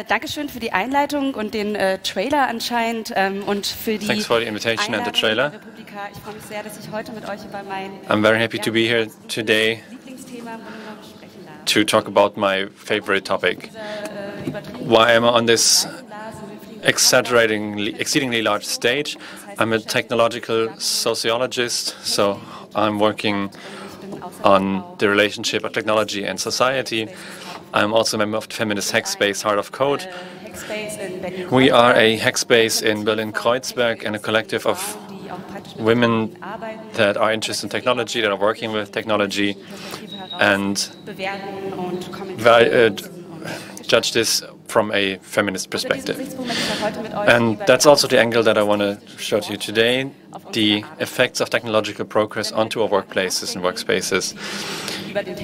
Dankeschön für die Einleitung und den Trailer anscheinend und für die Thanks for the invitation and the trailer. Ich freue mich sehr, dass ich heute mit euch über mein I'm very happy to be here today Lieblingsthema sprechen darf. to talk about my favorite topic. Why am I on this exceedingly large stage? I'm a technological sociologist, so I'm working on the relationship of technology and society. I'm also a member of the feminist hackspace Heart of Code. We are a hackspace in Berlin-Kreuzberg and a collective of women that are interested in technology, that are working with technology, and judge this from a feminist perspective. And that's also the angle that I want to show to you today, the effects of technological progress onto our workplaces and workspaces.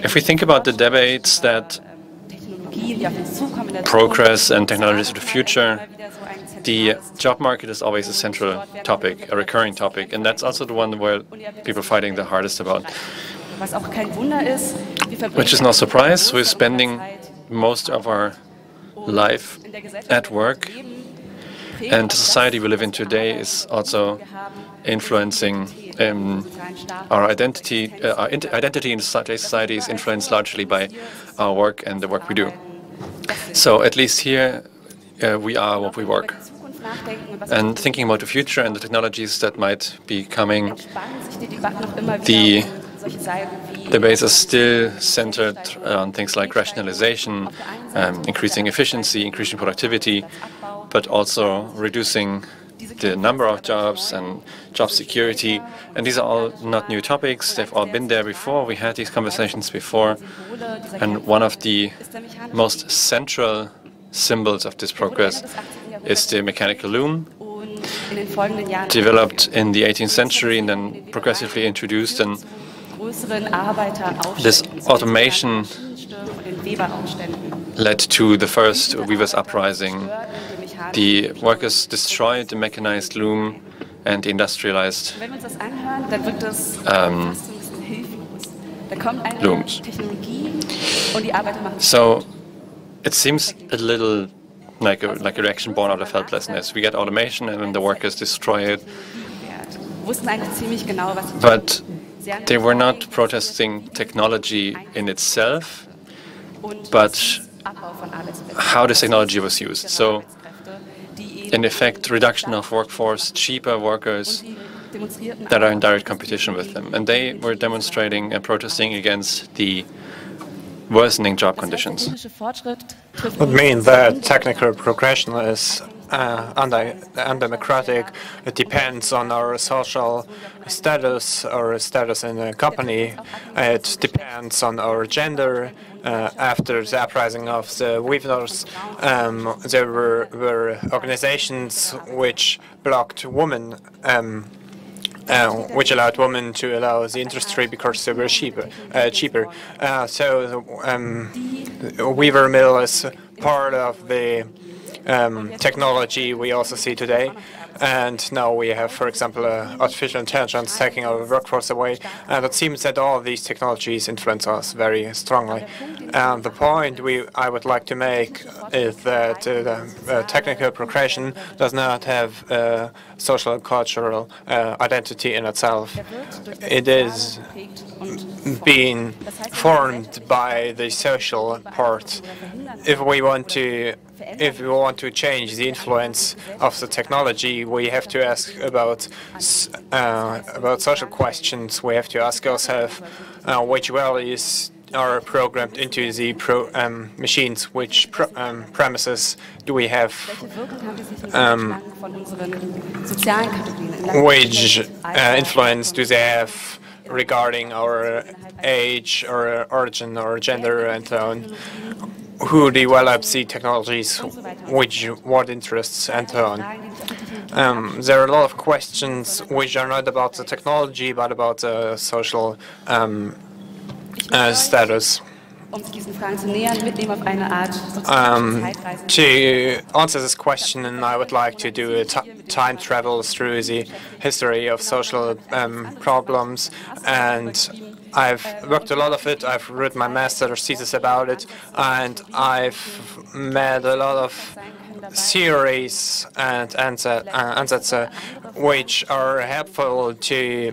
If we think about the debates that progress and technologies of the future, the job market is always a central topic, a recurring topic, and that's also the one where people are fighting the hardest about. Which is no surprise. We're spending most of our life at work, and the society we live in today is also influencing our identity. Our identity in society is influenced largely by our work and the work we do. So at least here we are what we work. And thinking about the future and the technologies that might be coming, the debates are still centered on things like rationalization, increasing efficiency, increasing productivity, but also reducing the number of jobs and job security. And these are all not new topics. They've all been there before. We had these conversations before. And one of the most central symbols of this progress is the mechanical loom, developed in the 18th century and then progressively introduced. And this automation led to the first weavers' uprising. The workers destroyed the mechanized loom and the industrialized looms. So it seems a little like a reaction born out of helplessness. We get automation and then the workers destroy it. But they were not protesting technology in itself, but how this technology was used. So, in effect, reduction of workforce, cheaper workers that are in direct competition with them. And they were demonstrating and protesting against the worsening job conditions. Would mean that technical progression is undemocratic. It depends on our social status or status in a company. It depends on our gender. After the uprising of the weavers, there were organizations which blocked women, which allowed women to allow the industry because they were cheaper. So the weaver mill is part of the technology we also see today. And now we have, for example, artificial intelligence taking our workforce away. And it seems that all of these technologies influence us very strongly. And the point I would like to make is that technical progression does not have a social cultural identity in itself. It is being formed by the social part. If we want to change the influence of the technology, we have to ask about social questions. We have to ask ourselves which values are programmed into the machines, which premises do we have, which influence do they have regarding our age or origin or gender and so on. Who develops the technologies, what interests, and so on. There are a lot of questions which are not about the technology, but about the social status. To answer this question, I would like to do a time travel through the history of social problems and I've worked a lot of it. I've written my master's thesis about it, and I've made a lot of theories and answers which are helpful to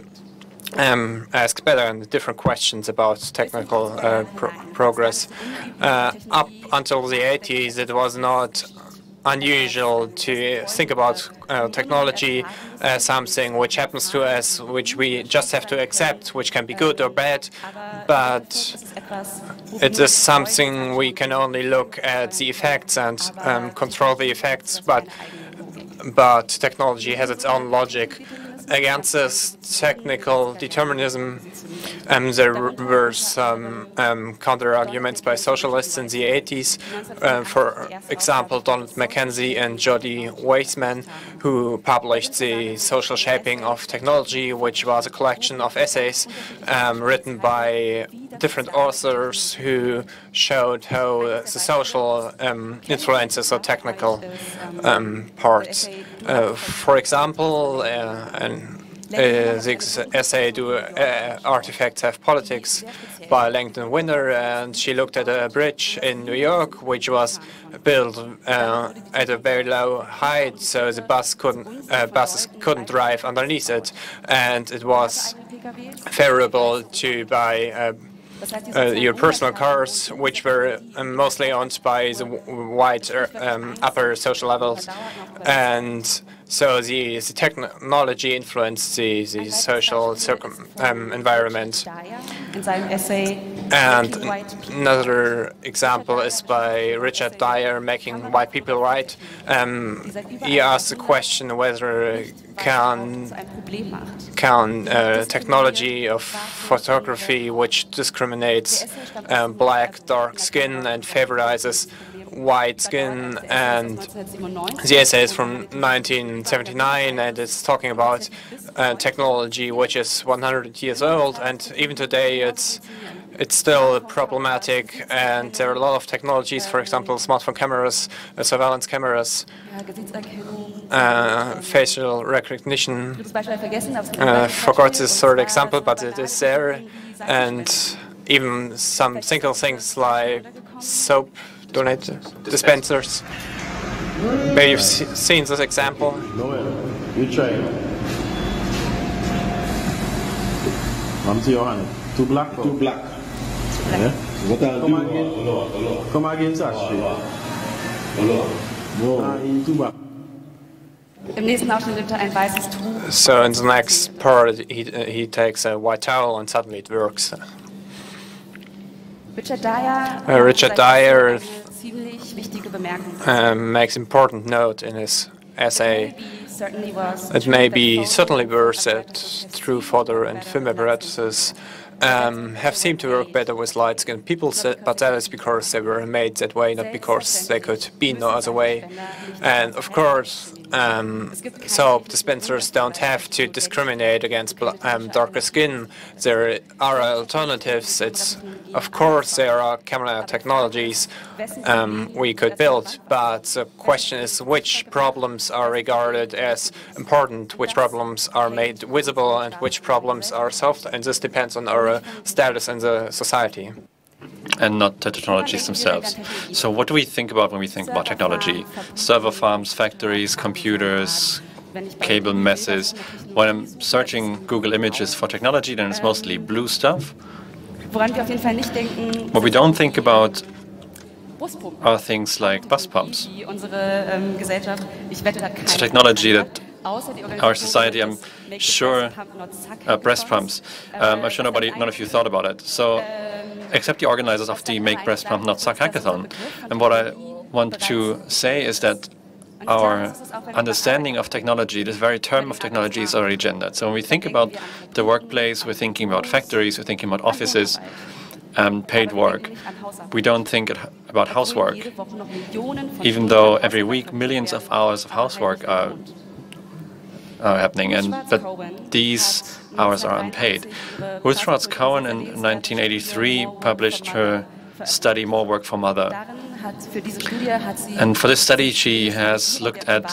ask better and different questions about technical progress. Up until the 80s, it was not unusual to think about technology as something which happens to us, which we just have to accept, which can be good or bad, but it is something we can only look at the effects and control the effects, but technology has its own logic. Against this technical determinism, there were some counter-arguments by socialists in the 80s. For example, Donald Mackenzie and Jody Weissman, who published The Social Shaping of Technology, which was a collection of essays written by different authors who showed how the social influences of technical parts. For example, the essay "Do Artifacts Have Politics?" by Langdon Winner, and she looked at a bridge in New York which was built at a very low height, so the buses couldn't drive underneath it, and it was favorable to buy your personal cars, which were mostly owned by the white upper social levels, and so the technology influenced the social environment. And another example is by Richard Dyer, Making White People Right. He asked the question whether can technology of photography, which discriminates black, dark skin and favorizes white skin, and the essay is from 1979, and it's talking about technology which is 100 years old, and even today it's still problematic, and there are a lot of technologies, for example, smartphone cameras, surveillance cameras, facial recognition. Forgot this third example, but it is there, and even some single things like soap donate dispensers. Maybe you've seen this example. You try. Too black? Too black. Yeah? What I'll come do? Come again, Sash. Too black. So in the next part, he takes a white towel and suddenly it works. Richard Dyer makes important note in his essay. It may be certainly worse that true photo and film apparatuses have seemed to work better with light-skinned people, but that is because they were made that way, not because they could be no other way. And of course, soap dispensers don't have to discriminate against darker skin. There are alternatives. Of course, there are camera technologies we could build, but the question is which problems are regarded as important, which problems are made visible, and which problems are solved, and this depends on our status in the society. And not the technologies themselves. So what do we think about when we think about technology? Server farms, factories, computers, cable messes. When I'm searching Google Images for technology, then it's mostly blue stuff. What we don't think about are things like bus pumps. It's a technology that our society, I'm sure, breast pumps. I'm sure none of you thought about it. So, except the organizers of the Make Breast Pump Not Suck hackathon. And what I want to say is that our understanding of technology, this very term of technology, is already gendered. So when we think about the workplace, we're thinking about factories, we're thinking about offices, paid work. We don't think about housework, even though every week millions of hours of housework are happening, but these hours are unpaid. Ruth Schwartz Cohen in 1983 published her study, More Work for Mother. And for this study, she has looked at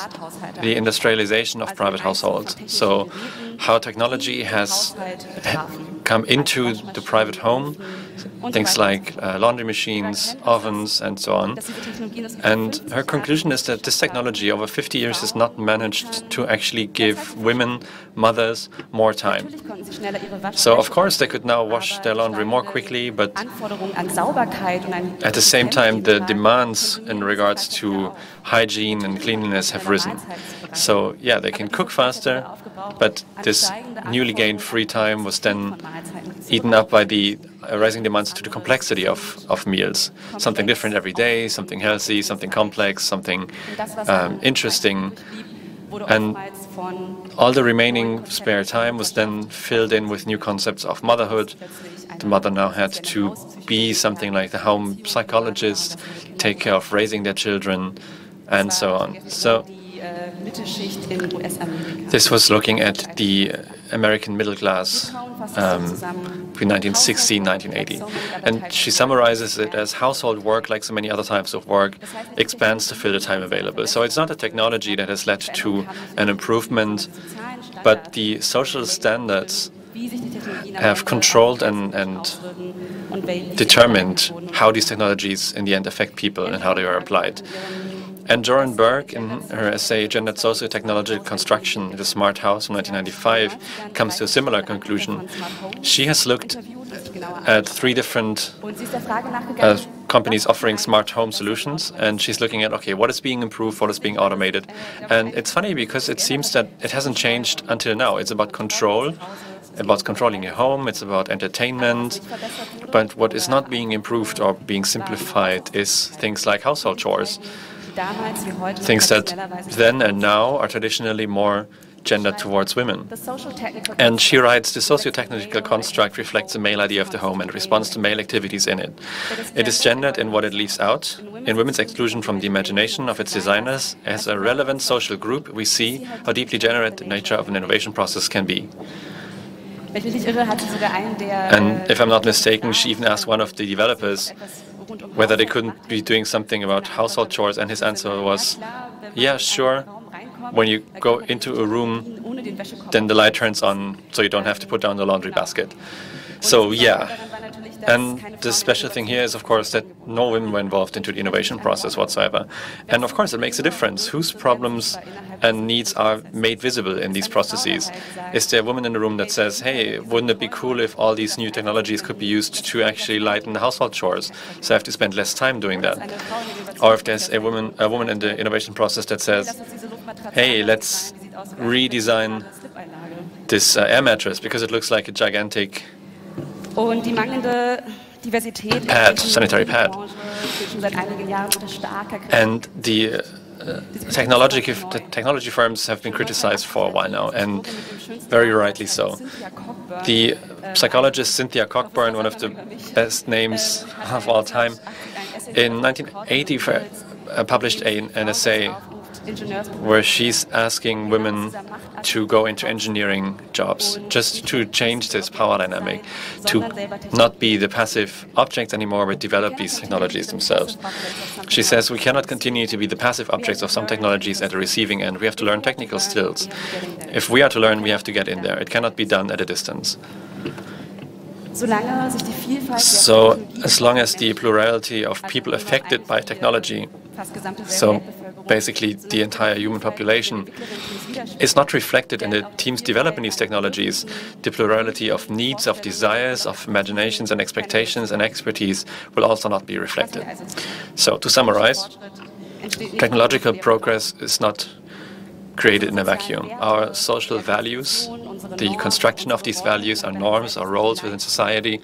the industrialization of private households. So how technology has come into the private home, things like laundry machines, ovens, and so on. And her conclusion is that this technology over 50 years has not managed to actually give women, mothers, more time. So of course they could now wash their laundry more quickly, but at the same time the demands in regards to hygiene and cleanliness have risen. So yeah, they can cook faster, but this newly gained free time was then eaten up by the rising demands to the complexity of meals. Something different every day, something healthy, something complex, something interesting. And all the remaining spare time was then filled in with new concepts of motherhood. The mother now had to be something like the home psychologist, take care of raising their children, and so on. So this was looking at the American middle class between 1960 and 1980. And she summarizes it as household work, like so many other types of work, expands to fill the time available. So it's not a technology that has led to an improvement, but the social standards have controlled and determined how these technologies in the end affect people and how they are applied. And Joran Berg, in her essay Gendered Socio-Technological Construction, The Smart House from 1995, comes to a similar conclusion. She has looked at 3 different companies offering smart home solutions, and she's looking at, okay, what is being improved, what is being automated. And it's funny because it seems that it hasn't changed until now. It's about control, about controlling your home, it's about entertainment, but what is not being improved or being simplified is things like household chores. Things that then and now are traditionally more gendered towards women. And she writes, the socio-technical construct reflects the male idea of the home and responds to male activities in it. It is gendered in what it leaves out. In women's exclusion from the imagination of its designers, as a relevant social group, we see how deeply generative the nature of an innovation process can be. And if I'm not mistaken, she even asked one of the developers whether they couldn't be doing something about household chores, and his answer was, yeah, sure. When you go into a room, then the light turns on, so you don't have to put down the laundry basket. So yeah. And the special thing here is, of course, that no women were involved into the innovation process whatsoever. And of course, it makes a difference whose problems and needs are made visible in these processes. Is there a woman in the room that says, hey, wouldn't it be cool if all these new technologies could be used to actually lighten the household chores, so I have to spend less time doing that? Or if there's a woman in the innovation process that says, hey, let's redesign this air mattress because it looks like a gigantic sanitary pad. And the technology firms have been criticized for a while now, and very rightly so. The psychologist Cynthia Cockburn, one of the best names of all time, in 1980 published an essay where she's asking women to go into engineering jobs, just to change this power dynamic, to not be the passive objects anymore, but develop these technologies themselves. She says we cannot continue to be the passive objects of some technologies at the receiving end. We have to learn technical skills. If we are to learn, we have to get in there. It cannot be done at a distance. So as long as the plurality of people affected by technology, so basically the entire human population, is not reflected in the teams developing these technologies, the plurality of needs, of desires, of imaginations and expectations and expertise will also not be reflected. So to summarize, technological progress is not created in a vacuum. Our social values, the construction of these values, our norms, our roles within society,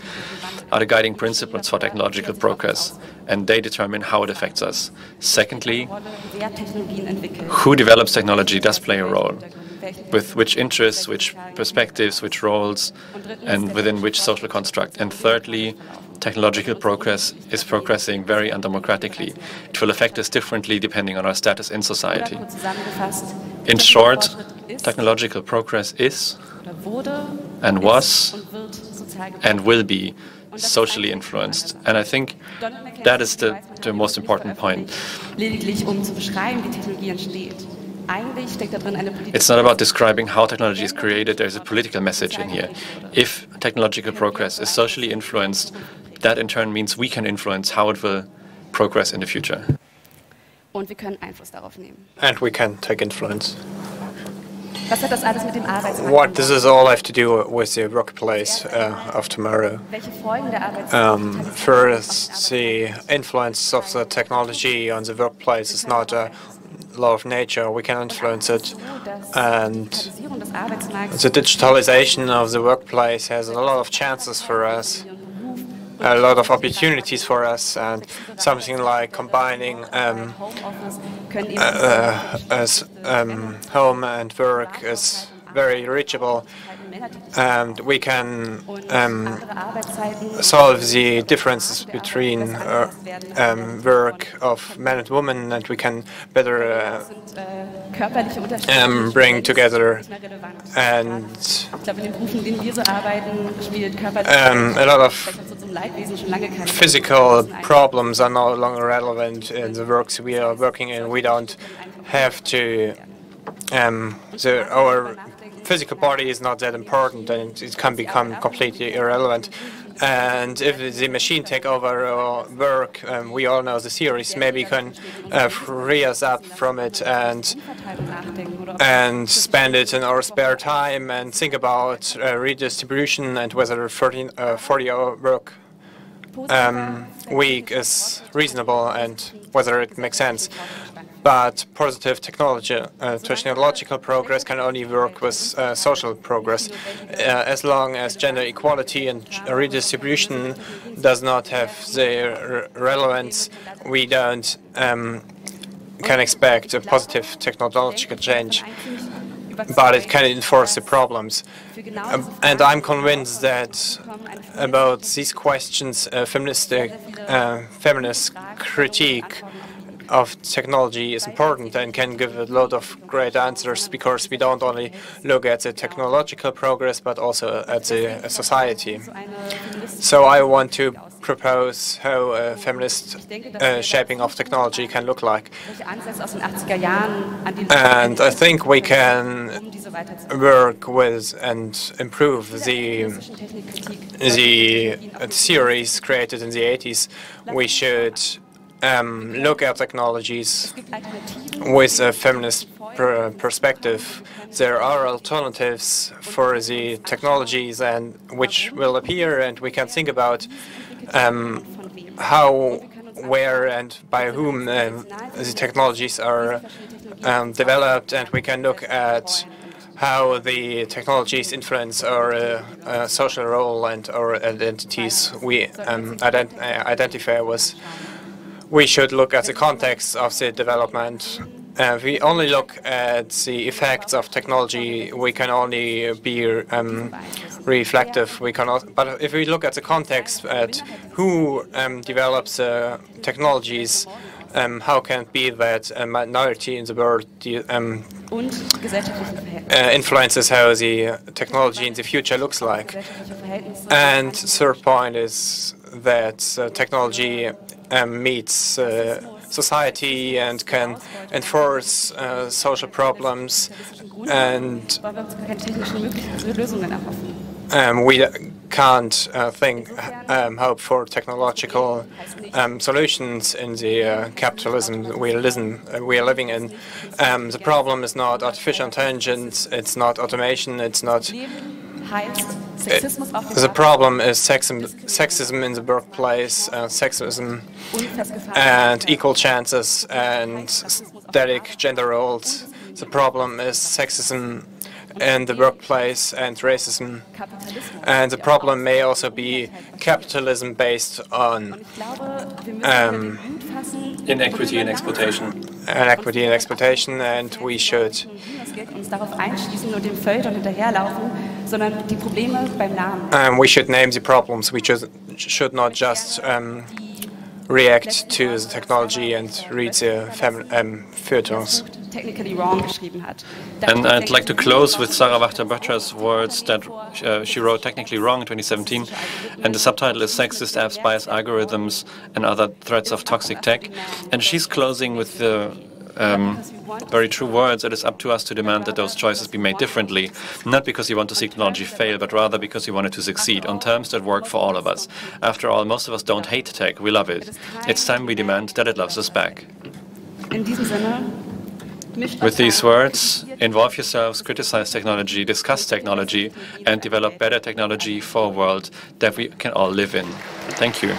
are the guiding principles for technological progress, and they determine how it affects us. Secondly, who develops technology does play a role, with which interests, which perspectives, which roles, and within which social construct. And thirdly, technological progress is progressing very undemocratically. It will affect us differently depending on our status in society. In short, technological progress is, and was, and will be socially influenced. And I think that is the most important point. It's not about describing how technology is created, there's a political message in here. If technological progress is socially influenced, that in turn means we can influence how it will progress in the future. Und wir können Einfluss darauf nehmen. And we can take influence. Was hat das alles mit dem Arbeitsmarkt? What does this all have to do with the workplace of tomorrow? Welche Folgen der Arbeitsmarkt? First, the influence of the technology on the workplace is not a law of nature. We can influence it, and the digitalization of the workplace has a lot of chances for us, a lot of opportunities for us, and something like combining home and work is very reachable, and we can solve the differences between work of men and women, and we can better bring together, and a lot of physical problems are no longer relevant in the works we are working in. We don't have to our physical body is not that important, and it can become completely irrelevant. And if the machine take over our work, we all know the theories, maybe can free us up from it and spend it in our spare time and think about redistribution and whether 40-hour work week is reasonable and whether it makes sense. But positive technological progress can only work with social progress. As long as gender equality and redistribution does not have the relevance, we don't can expect a positive technological change, but it can enforce the problems. And I'm convinced that about these questions, feminist critique of technology is important and can give a lot of great answers, because we don't only look at the technological progress but also at the society. So I want to propose how a feminist shaping of technology can look like. And I think we can work with and improve the theories created in the 80s. We should look at technologies with a feminist perspective. There are alternatives for the technologies and which will appear, and we can think about how, where, and by whom the technologies are developed, and we can look at how the technologies influence our social role and our identities we identify with. We should look at the context of the development. If we only look at the effects of technology, we can only be reflective. We cannot. But if we look at the context, at who develops technologies, how can it be that a minority in the world influences how the technology in the future looks like? And third point is that technology meets society and can enforce social problems, and we can't hope for technological solutions in the capitalism we are living in. The problem is not artificial intelligence, it's not automation, it's not. The problem is sexism in the workplace, sexism and equal chances and static gender roles. The problem is sexism in the workplace and racism. And the problem may also be capitalism based on inequity and exploitation. Inequity and exploitation, and we should we should name the problems. We should not just react to the technology and read the feuilletons. And I'd like to close with Sarah Wachter-Böttcher's words that she wrote Technically Wrong in 2017, and the subtitle is Sexist Apps, Biased Algorithms, and Other Threats of Toxic Tech. And she's closing with the very true words. It is up to us to demand that those choices be made differently, not because we want to see technology fail, but rather because we want it to succeed on terms that work for all of us. After all, most of us don't hate tech, we love it. It's time we demand that it loves us back. With these words, involve yourselves, criticize technology, discuss technology, and develop better technology for a world that we can all live in. Thank you.